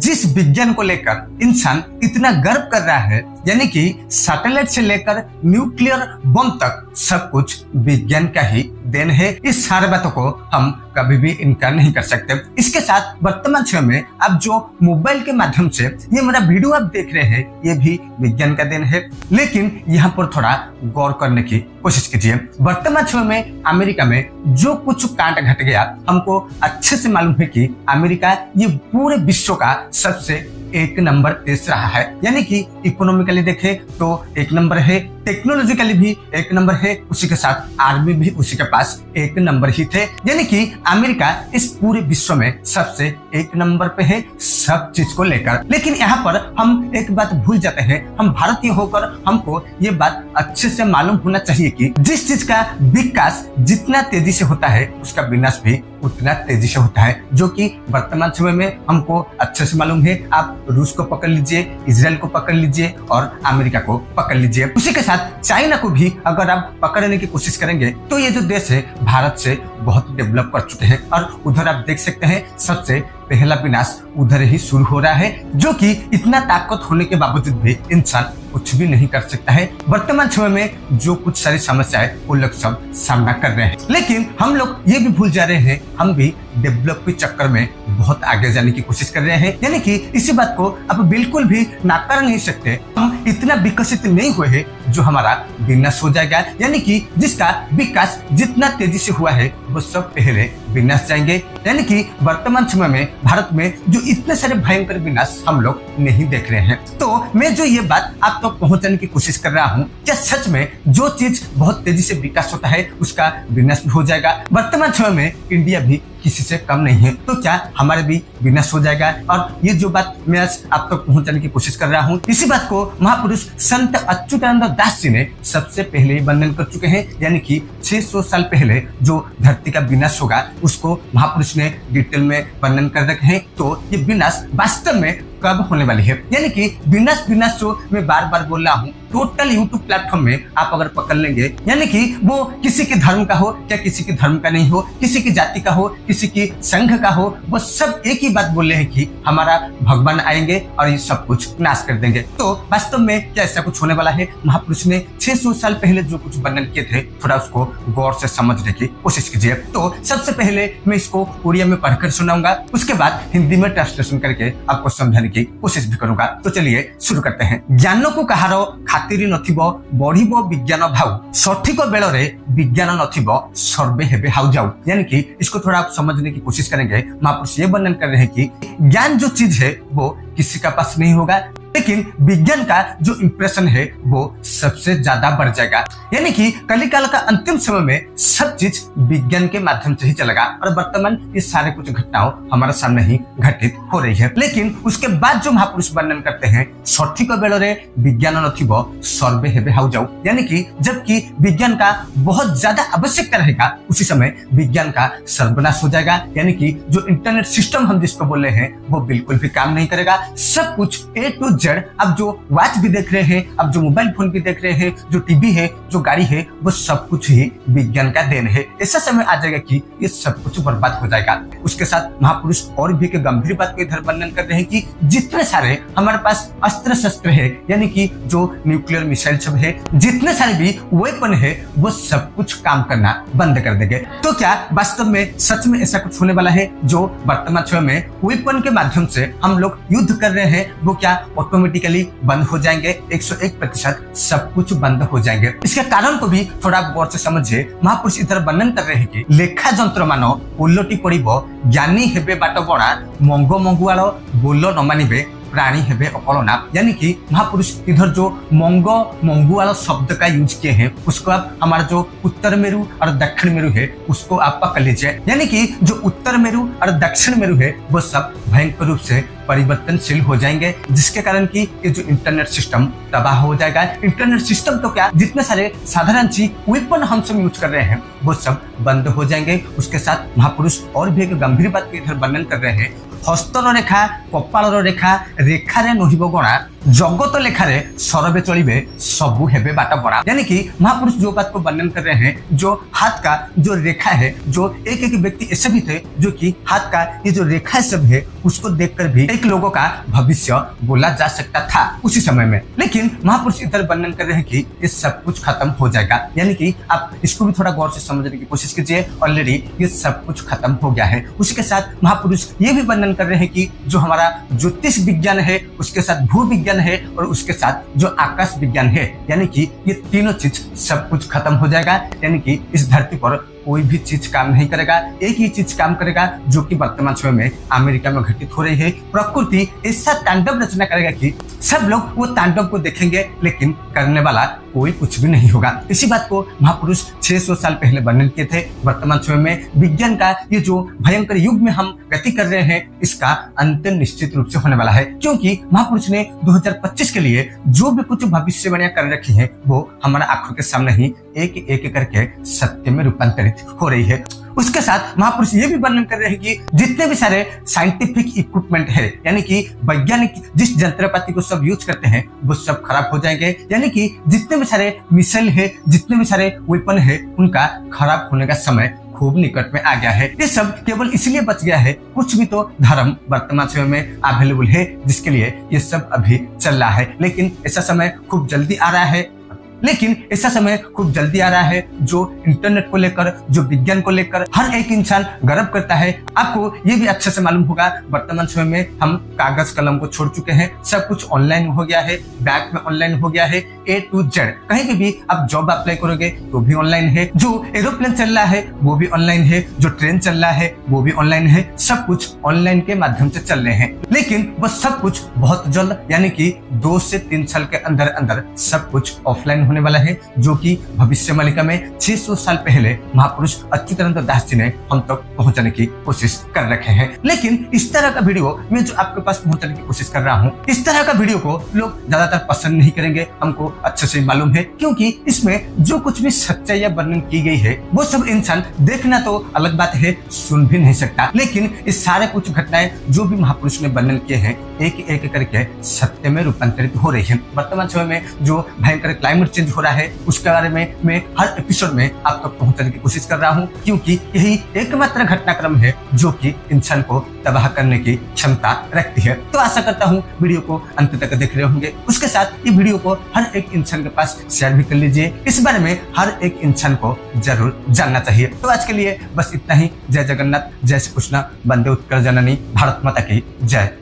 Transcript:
जिस विज्ञान को लेकर इंसान इतना गर्व कर रहा है, यानी कि सैटेलाइट से लेकर न्यूक्लियर बम तक सब कुछ विज्ञान का ही देन है। इस सारी बातों को हम कभी भी इनकार नहीं कर सकते। इसके साथ वर्तमान समय में आप जो मोबाइल के माध्यम से ये मेरा वीडियो आप देख रहे हैं, ये भी विज्ञान का देन है। लेकिन यहाँ पर थोड़ा गौर करने की कोशिश कीजिए। वर्तमान समय में अमेरिका में जो कुछ कांड घट गया, हमको अच्छे से मालूम है कि अमेरिका ये पूरे विश्व का सबसे एक नंबर देश रहा है। यानी कि इकोनॉमिकली देखे तो एक नंबर है, टेक्नोलॉजिकली भी एक नंबर है, उसी के साथ आर्मी भी उसी के पास एक नंबर ही थे। यानी कि अमेरिका इस पूरे विश्व में सबसे एक नंबर पे है सब चीज को लेकर। लेकिन यहाँ पर हम एक बात भूल जाते हैं, हम भारतीय होकर हमको ये बात अच्छे से मालूम होना चाहिए कि जिस चीज का विकास जितना तेजी से होता है, उसका विनाश भी उतना तेजी से होता है, जो कि वर्तमान समय में हमको अच्छे से मालूम है। आप रूस को पकड़ लीजिए, इजराइल को पकड़ लीजिए और अमेरिका को पकड़ लीजिए। उसी के साथ चाइना को भी अगर आप पकड़ने की कोशिश करेंगे तो ये जो देश है भारत से बहुत डेवलप कर चुके हैं। और उधर आप देख सकते हैं सबसे पहला विनाश उधर ही शुरू हो रहा है, जो कि इतना ताकत होने के बावजूद भी इंसान कुछ भी नहीं कर सकता है। वर्तमान समय में जो कुछ सारी समस्याएं वो लोग सब सामना कर रहे हैं। लेकिन हम लोग ये भी भूल जा रहे हैं, हम भी डेवलप के चक्कर में बहुत आगे जाने की कोशिश कर रहे हैं। यानी कि इसी बात को आप बिल्कुल भी नाकार नहीं सकते। हम इतना विकसित नहीं हुए हैं जो हमारा विनाश हो जाएगा। यानी कि जिसका विकास जितना तेजी से हुआ है वो सब पहले विनाश जाएंगे। यानी कि वर्तमान समय में भारत में जो इतने सारे भयंकर विनाश हम लोग नहीं देख रहे हैं। तो मैं जो ये बात आप तक पहुंचाने की कोशिश कर रहा हूँ, क्या सच में जो चीज बहुत तेजी से विकास होता है उसका विनाश भी हो जाएगा? वर्तमान समय में इंडिया भी किसी से कम नहीं है, तो क्या हमारे भी विनाश हो जाएगा? और ये जो बात मैं आज आप तक पहुंचाने की कोशिश कर रहा हूँ, इसी बात को महापुरुष संत अच्युतानंद दास जी ने सबसे पहले ही वर्णन कर चुके हैं। यानी कि 600 साल पहले जो धरती का विनाश होगा उसको महापुरुष ने डिटेल में वर्णन कर रखे हैं। तो ये विनाश वास्तव में कब होने वाली है? यानी कि विनाश जो मैं बार बार बोल रहा हूँ, टोटल यूट्यूब प्लेटफॉर्म में आप अगर पकड़ लेंगे, यानी कि वो किसी के धर्म का हो या किसी के धर्म का नहीं हो, किसी की जाति का हो, किसी की संघ का हो, वो सब एक ही बात बोल रहे हैं कि हमारा भगवान आएंगे और ये सब कुछ नाश कर देंगे। तो वास्तव में क्या ऐसा कुछ होने वाला है? महापुरुष ने 600 साल पहले जो कुछ वर्णन किए थे, थोड़ा उसको गौर से समझने की कोशिश कीजिए। तो सबसे पहले मैं इसको उड़िया में पढ़कर सुनाऊंगा, उसके बाद हिंदी में ट्रांसलेशन करके आपको समझाने की कोशिश भी करूंगा। तो चलिए शुरू करते हैं। ज्ञान को कहार खातिर नथिबो बढ़िबो विज्ञान भाव, सठिक बेलरे विज्ञान नथिबो सर्वे हेबे हाउ जाऊ। यानी कि इसको थोड़ा आप समझने की कोशिश करेंगे। महापुरुष ये वर्णन कर रहे हैं कि ज्ञान जो चीज है वो किसी का पास नहीं होगा, लेकिन विज्ञान का जो इंप्रेशन है वो सबसे ज्यादा बढ़ जाएगा। यानी कि कलिकाल का अंतिम समय में सब चीज विज्ञान के माध्यम से ही चलेगा और वर्तमान ये सारे कुछ घटनाओं हमारे सामने ही घटित हो रही है। लेकिन उसके बाद जो महापुरुष वर्णन करते हैं, सठिक बेलरे विज्ञान नथिबो सर्वे हेबे हाउ जाऊ। यानी कि जबकि विज्ञान का बहुत ज्यादा आवश्यकता रहेगा, उसी समय विज्ञान का सर्वनाश हो जाएगा। यानी कि जो इंटरनेट सिस्टम हम जिसको बोल रहे हैं वो बिल्कुल भी काम नहीं करेगा। सब कुछ ए टू जेड, अब जो वॉच भी देख रहे हैं, अब जो मोबाइल फोन भी देख रहे हैं, जो टीवी है, जो गाड़ी है, वो सब कुछ ही विज्ञान का देन है। ऐसा समय आ जाएगा कि ये सब कुछ बर्बाद हो जाएगा। उसके साथ महापुरुष और भी के गंभीर बात को इधर वर्णन कर रहे हैं कि जितने सारे हमारे पास अस्त्र शस्त्र है, यानी कि जो न्यूक्लियर मिसाइल सब है, जितने सारे भी वेपन है, वो सब कुछ काम करना बंद कर देंगे। तो क्या वास्तव में सच में ऐसा कुछ होने वाला है? जो वर्तमान समय में वेपन के माध्यम से हम लोग युद्ध कर रहे हैं, वो क्या ऑटोमेटिकली बंद हो जाएंगे? 101% सब कुछ बंद हो जाएंगे। इसके कारण को भी थोड़ा गौर से समझिए। महापुरुष इधर वर्णन कर रहे हैं कि लेखा जंत्र मान उल्लटी पड़िबो, ज्ञानी हेबे बाट बणा, मंगो मंगुआल बोल न मानिबे, प्राणी हेबे अकलना। यानी कि महापुरुष इधर जो मंगो मंगुआल शब्द का यूज किए हैं, उसको आप हमारा जो उत्तर मेरु और दक्षिण मेरु है उसको आप पकड़ लीजिए। यानी कि जो उत्तर मेरु और दक्षिण मेरु है वो सब भयंकर रूप से परिवर्तनशील हो जाएंगे, जिसके कारण कि ये जो इंटरनेट सिस्टम तबाह हो जाएगा। इंटरनेट सिस्टम तो क्या, जितने सारे साधारण चीज वेपन हम सब यूज कर रहे हैं वो सब बंद हो जाएंगे। उसके साथ महापुरुष और भी एक गंभीर बात को इधर वर्णन कर रहे हैं। हस्तर रेखा कपाल रेखा रेखारे नहिब गणा, जगत लेखारे सरबे चलिबे सबू हेबे बाट बड़ा। यानी कि महापुरुष जो बात को वर्णन कर रहे हैं, जो हाथ का जो रेखा है, जो एक एक व्यक्ति ऐसे भी थे जो कि हाथ का ये जो रेखा सब है उसको देखकर भी एक लोगों का भविष्य बोला जा सकता था उसी समय में। लेकिन महापुरुष इधर वर्णन कर रहे हैं कि ये सब कुछ खत्म हो जाएगा। यानी कि आप इसको भी थोड़ा गौर से समझने की कोशिश कीजिए। ऑलरेडी ये सब कुछ खत्म हो गया है। उसी के साथ महापुरुष ये भी वर्णन कर रहे हैं कि जो हमारा ज्योतिष विज्ञान है, उसके साथ भू विज्ञान है और उसके साथ जो आकाश विज्ञान है, यानी कि ये तीनों चीज सब कुछ खत्म हो जाएगा। यानी कि इस धरती पर कोई भी चीज काम नहीं करेगा, एक ही चीज काम करेगा जो कि वर्तमान समय में अमेरिका में घटित हो रही है। प्रकृति ऐसा तांडव रचना करेगा कि सब लोग वो तांडव को देखेंगे, लेकिन करने वाला कोई कुछ भी नहीं होगा। इसी बात को महापुरुष 600 साल पहले वर्णन किए थे। वर्तमान समय में विज्ञान का ये जो भयंकर युग में हम गति कर रहे हैं, इसका अंत निश्चित रूप से होने वाला है, क्योंकि महापुरुष ने 2025 के लिए जो भी कुछ भविष्यवाणियां कर रखी है वो हमारा आंखों के सामने ही एक एक करके सत्य में रूपांतरित हो रही है। उसके साथ महापुरुष ये भी वर्णन कर रहे हैं कि जितने भी सारे साइंटिफिक इक्विपमेंट है, यानी कि वैज्ञानिक जिस यंत्रपाति को सब यूज करते हैं वो सब खराब हो जाएंगे। यानी कि जितने भी सारे मिसाइल है, जितने भी सारे वेपन है, उनका खराब होने का समय खूब निकट में आ गया है। ये सब केवल इसलिए बच गया है, कुछ भी तो धर्म वर्तमान समय में अवेलेबल है जिसके लिए ये सब अभी चल रहा है। लेकिन ऐसा समय खूब जल्दी आ रहा है, जो इंटरनेट को लेकर, जो विज्ञान को लेकर हर एक इंसान गर्व करता है। आपको ये भी अच्छे से मालूम होगा, वर्तमान समय में हम कागज कलम को छोड़ चुके हैं, सब कुछ ऑनलाइन हो गया है, बैंक में ऑनलाइन हो गया है, A to Z। कहीं पे भी आप जॉब अप्लाई करोगे तो भी ऑनलाइन है, जो एरोप्लेन चल रहा है वो भी ऑनलाइन है, जो ट्रेन चल रहा है वो भी ऑनलाइन है, सब कुछ ऑनलाइन के माध्यम से चल रहे हैं। लेकिन वो सब कुछ बहुत जल्द, यानी कि 2 से 3 साल के अंदर अंदर सब कुछ ऑफलाइन होने वाला है, जो कि भविष्य मालिका में 600 साल पहले महापुरुष अच्युतानंद दास जी ने हम तक पहुंचाने की कोशिश कर रखे हैं। लेकिन इस तरह का वीडियो मैं जो आपके पास पहुंचाने की कोशिश कर रहा हूं, इस तरह का वीडियो को लोग ज्यादातर पसंद नहीं करेंगे, हमको अच्छे से मालूम है, क्योंकि इसमें जो कुछ भी सच्चाई या वर्णन की गई है वो सब इंसान देखना तो अलग बात है, सुन भी नहीं सकता। लेकिन इस सारे कुछ घटनाएं जो भी महापुरुष ने वर्णन किए हैं एक एक करके सत्य में रूपांतरित हो रही है। वर्तमान समय में जो भयंकर क्लाइमेट चेंज हो रहा है उसके बारे में मैं हर एपिसोड में आप तक पहुंचाने की कोशिश कर रहा हूं, क्योंकि यही एकमात्र घटनाक्रम है जो कि इंसान को तबाह करने की क्षमता रखती है। तो आशा करता हूं वीडियो को अंत तक देख रहे होंगे। उसके साथ ये वीडियो को हर एक इंसान के पास शेयर भी कर लीजिए, इस बारे में हर एक इंसान को जरूर जानना चाहिए। तो आज के लिए बस इतना ही। जय जगन्नाथ, जय श्री कृष्ण, वंदे उत्कल जननी, भारत माता की जय।